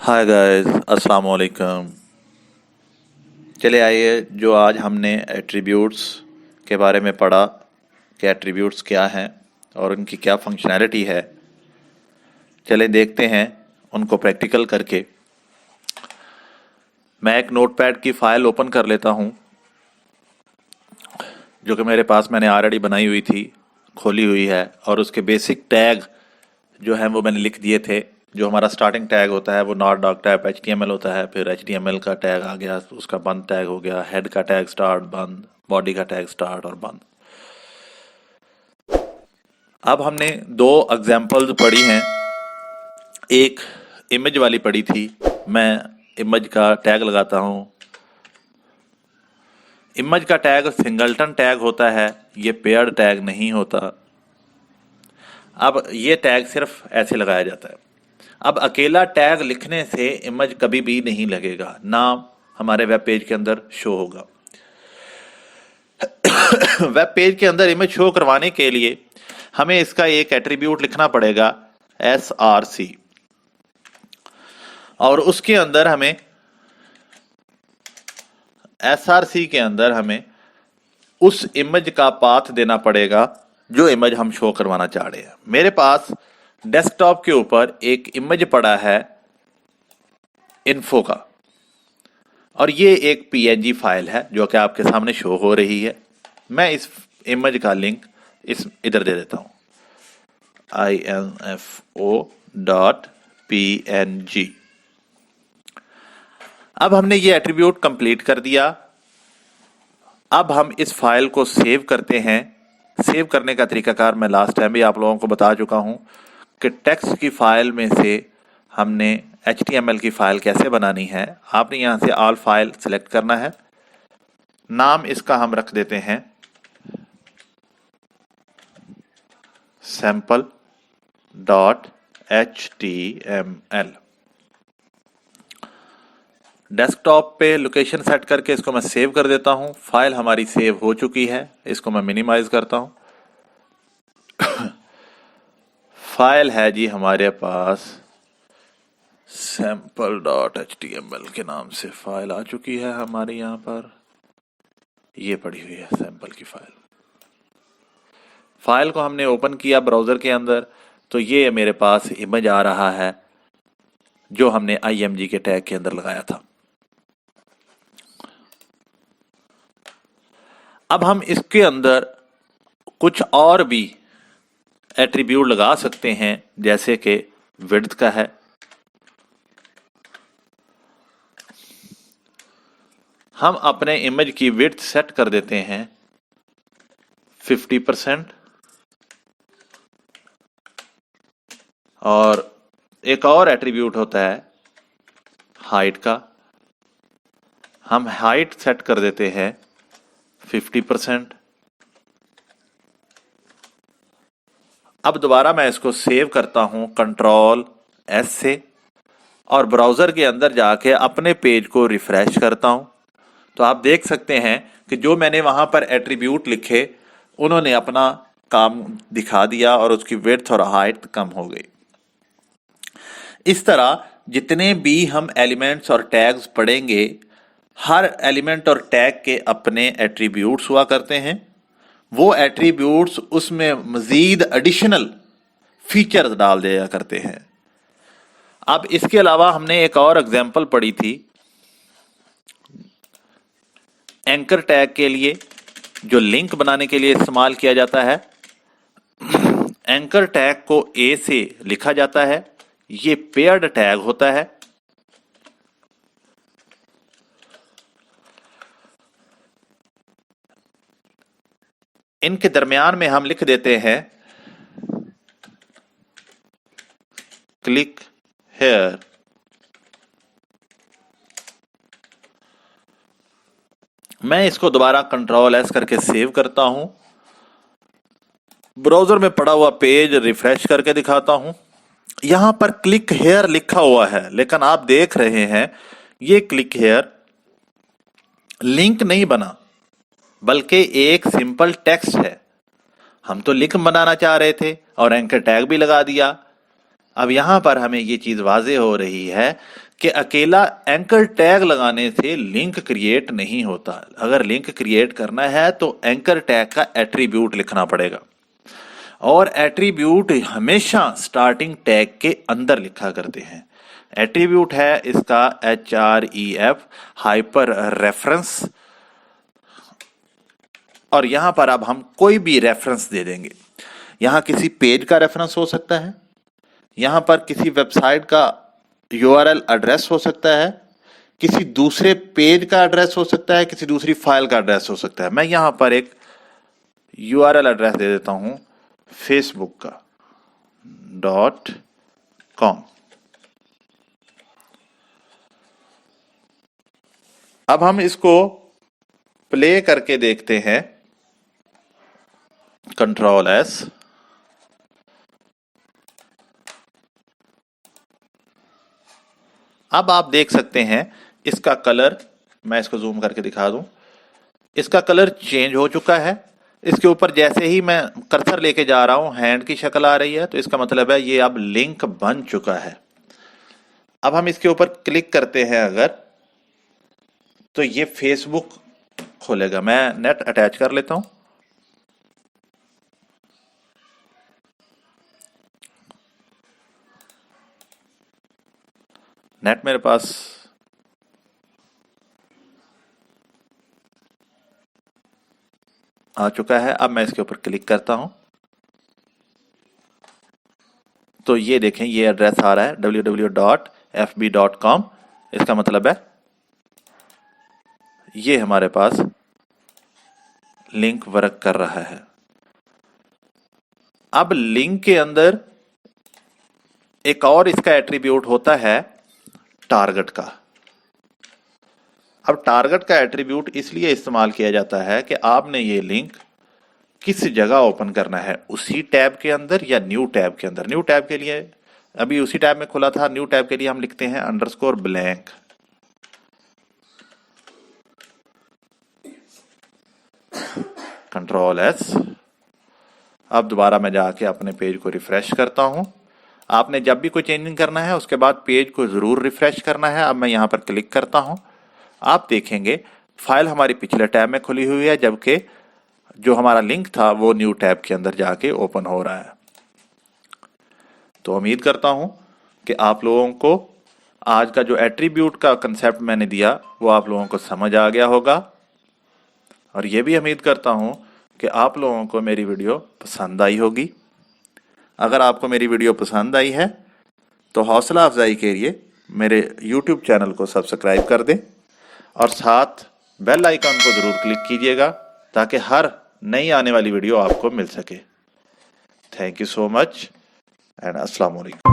Hi guys, अस्सलाम वालेकुम। चले आइए, जो आज हमने एट्रीब्यूट्स के बारे में पढ़ा कि एट्रीब्यूट्स क्या हैं और उनकी क्या फंक्शनैलिटी है, चले देखते हैं उनको प्रैक्टिकल करके। मैं एक नोटपैड की फ़ाइल ओपन कर लेता हूं, जो कि मेरे पास मैंने ऑलरेडी बनाई हुई थी, खोली हुई है, और उसके बेसिक टैग जो हैं वो मैंने लिख दिए थे। जो हमारा स्टार्टिंग टैग होता है वो नॉट डॉक टाइप HTML होता है, फिर HTML का टैग आ गया, उसका बंद टैग हो गया, हेड का टैग स्टार्ट बंद, बॉडी का टैग स्टार्ट और बंद। अब हमने दो एग्जाम्पल्स पढ़ी हैं। एक इमेज वाली पढ़ी थी। मैं इमेज का टैग लगाता हूँ। इमेज का टैग सिंगलटन टैग होता है, ये पेयर्ड टैग नहीं होता। अब ये टैग सिर्फ ऐसे लगाया जाता है। अब अकेला टैग लिखने से इमेज कभी भी नहीं लगेगा, ना हमारे वेब पेज के अंदर शो होगा। वेब पेज के अंदर इमेज शो करवाने के लिए हमें इसका एक एट्रीब्यूट लिखना पड़ेगा, src, और उसके अंदर हमें src के अंदर हमें उस इमेज का पाथ देना पड़ेगा जो इमेज हम शो करवाना चाह रहे हैं। मेरे पास डेस्कटॉप के ऊपर एक इमेज पड़ा है इन्फो का, और ये एक png फाइल है जो कि आपके सामने शो हो रही है। मैं इस इमेज का लिंक इधर दे देता हूं, info.png। अब हमने ये एट्रीब्यूट कंप्लीट कर दिया। अब हम इस फाइल को सेव करते हैं। सेव करने का तरीकाकार मैं लास्ट टाइम भी आप लोगों को बता चुका हूं कि टेक्स्ट की फाइल में से हमने HTML की फाइल कैसे बनानी है। आपने यहां से ऑल फाइल सेलेक्ट करना है। नाम इसका हम रख देते हैं sample.html। डेस्कटॉप पे लोकेशन सेट करके इसको मैं सेव कर देता हूं। फाइल हमारी सेव हो चुकी है। इसको मैं मिनिमाइज करता हूं। फाइल है जी हमारे पास sample.html के नाम से फाइल आ चुकी है हमारे यहाँ पर। ये पड़ी हुई है सैंपल की फाइल। फाइल को हमने ओपन किया ब्राउजर के अंदर, तो ये मेरे पास इमेज आ रहा है जो हमने img के टैग के अंदर लगाया था। अब हम इसके अंदर कुछ और भी एट्रीब्यूट लगा सकते हैं, जैसे कि विड्थ का है। हम अपने इमेज की विड्थ सेट कर देते हैं 50%। और एक और एट्रीब्यूट होता है हाइट का। हम हाइट सेट कर देते हैं 50%। अब दोबारा मैं इसको सेव करता हूं Ctrl+S से, और ब्राउजर के अंदर जाके अपने पेज को रिफ्रेश करता हूं। तो आप देख सकते हैं कि जो मैंने वहां पर एट्रीब्यूट लिखे उन्होंने अपना काम दिखा दिया और उसकी विड्थ और हाइट कम हो गई। इस तरह जितने भी हम एलिमेंट्स और टैग्स पढ़ेंगे, हर एलिमेंट और टैग के अपने एट्रीब्यूट्स हुआ करते हैं। वो एट्रीब्यूट्स उसमें मजीद एडिशनल फीचर्स डाल दिया करते हैं। अब इसके अलावा हमने एक और एग्जांपल पढ़ी थी एंकर टैग के लिए, जो लिंक बनाने के लिए इस्तेमाल किया जाता है। एंकर टैग को A से लिखा जाता है। ये पेयर्ड टैग होता है। इनके दरमियान में हम लिख देते हैं क्लिक हेयर। मैं इसको दोबारा Ctrl+S करके सेव करता हूं। ब्राउजर में पड़ा हुआ पेज रिफ्रेश करके दिखाता हूं। यहां पर क्लिक हेयर लिखा हुआ है, लेकिन आप देख रहे हैं ये क्लिक हेयर लिंक नहीं बना, बल्कि एक सिंपल टेक्स्ट है। हम तो लिंक बनाना चाह रहे थे और एंकर टैग भी लगा दिया। अब यहां पर हमें ये चीज वाजे हो रही है कि अकेला एंकर टैग लगाने से लिंक क्रिएट नहीं होता। अगर लिंक क्रिएट करना है तो एंकर टैग का एट्रीब्यूट लिखना पड़ेगा, और एट्रीब्यूट हमेशा स्टार्टिंग टैग के अंदर लिखा करते हैं। एट्रीब्यूट है इसका HREF, हाइपर रेफरेंस, और यहां पर अब हम कोई भी रेफरेंस दे देंगे। यहां किसी पेज का रेफरेंस हो सकता है, यहां पर किसी वेबसाइट का URL एड्रेस हो सकता है, किसी दूसरे पेज का एड्रेस हो सकता है, किसी दूसरी फाइल का एड्रेस हो सकता है। मैं यहां पर एक URL एड्रेस दे देता हूं फेसबुक का .com। अब हम इसको प्ले करके देखते हैं, Ctrl+S। अब आप देख सकते हैं इसका कलर, मैं इसको जूम करके दिखा दूं, इसका कलर चेंज हो चुका है। इसके ऊपर जैसे ही मैं कर्सर लेके जा रहा हूं हैंड की शक्ल आ रही है, तो इसका मतलब है ये अब लिंक बन चुका है। अब हम इसके ऊपर क्लिक करते हैं अगर, तो ये फेसबुक खोलेगा। मैं नेट अटैच कर लेता हूं। नेट मेरे पास आ चुका है। अब मैं इसके ऊपर क्लिक करता हूं तो ये देखें, ये एड्रेस आ रहा है www.fb.com। इसका मतलब है ये हमारे पास लिंक वर्क कर रहा है। अब लिंक के अंदर एक और इसका एट्रीब्यूट होता है टारगेट का। अब टारगेट का एट्रीब्यूट इसलिए इस्तेमाल किया जाता है कि आपने ये लिंक किस जगह ओपन करना है, उसी टैब के अंदर या न्यू टैब के अंदर। न्यू टैब के लिए अभी उसी टैब में खुला था, न्यू टैब के लिए हम लिखते हैं _blank। Ctrl+S। अब दोबारा मैं जाके अपने पेज को रिफ्रेश करता हूं। आपने जब भी कोई चेंजिंग करना है उसके बाद पेज को जरूर रिफ्रेश करना है। अब मैं यहां पर क्लिक करता हूं, आप देखेंगे फाइल हमारी पिछले टैब में खुली हुई है, जबकि जो हमारा लिंक था वो न्यू टैब के अंदर जाके ओपन हो रहा है। तो उम्मीद करता हूं कि आप लोगों को आज का जो एट्रीब्यूट का कंसेप्ट मैंने दिया वो आप लोगों को समझ आ गया होगा, और ये भी उम्मीद करता हूं कि आप लोगों को मेरी वीडियो पसंद आई होगी। अगर आपको मेरी वीडियो पसंद आई है तो हौसला अफजाई के लिए मेरे YouTube चैनल को सब्सक्राइब कर दें, और साथ बेल आइकन को जरूर क्लिक कीजिएगा ताकि हर नई आने वाली वीडियो आपको मिल सके। Thank you so much and अस्सलाम वालेकुम।